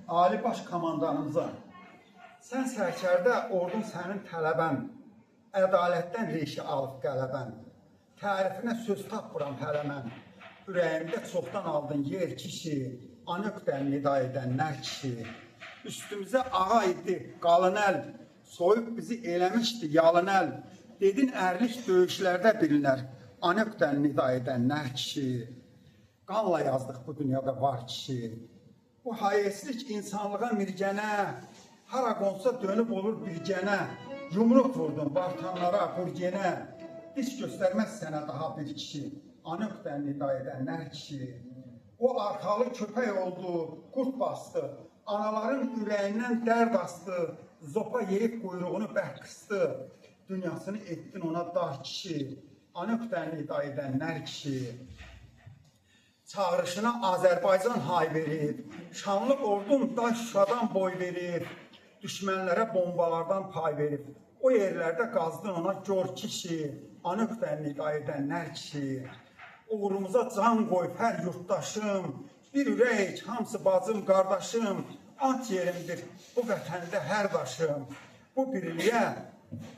Ali Baş Komandanımıza, sən sərkərdə ordun sənin tələbən, ədalətdən reşi alıb qələbən, tərifinə söz tapmıram hələ mən, ürəyimdə çoxdan aldın yer kişi, anöqdən nida edənlər kişi, üstümüzə ağa idi qalın əl, soyub bizi eləmişdi yalın əl, dedin ərlik döyüşlərdə bilinər, anöqdən nida edənlər kişi, qanla yazdıq bu dünyada var kişi, bu hayeslik insanlığa mirgənə, hara qonsa dönüb olur birgənə, yumruq vurdun vartanlara, qurgenə, diş göstərməz sənə daha bir kişi, anöqdən nida edənlər kişi, o arxalı köpək oldu, qurt bastı, anaların ürəyindən dərd astı, zopa yeyib quyruğunu bərk qıstı, dünyasını etdin ona dar kişi, anöqdən nida edənlər kişi, çağrışına Azərbaycan hay verir, şanlı ordun daş Şuşadan boy verir, düşmənlərə bombalardan pay verir, o yerlərdə qazdın ona gör kişi, anöqdən nida edənlər kişi, uğrumuza can qoy hər yurttaşım, bir ürək, hamısı bacım, qardaşım, ant yerimdir bu vətəndə hər daşım, bu birliyə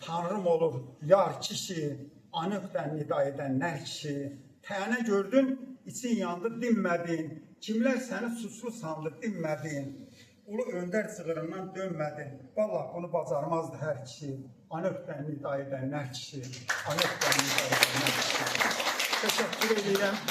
tanrım olur yar kişi, anöqdən nida edənlər kişi, tənə gördün, için yandı, dinmədin, kimlər səni suçlu sandı, dinmədin, ulu öndər çığırından dönmədin, vallahi bunu bacarmazdı hər kişi, anöqdən nida edənlər kişi, anöqdən nida edənlər kişi. Təşəkkür edirəm.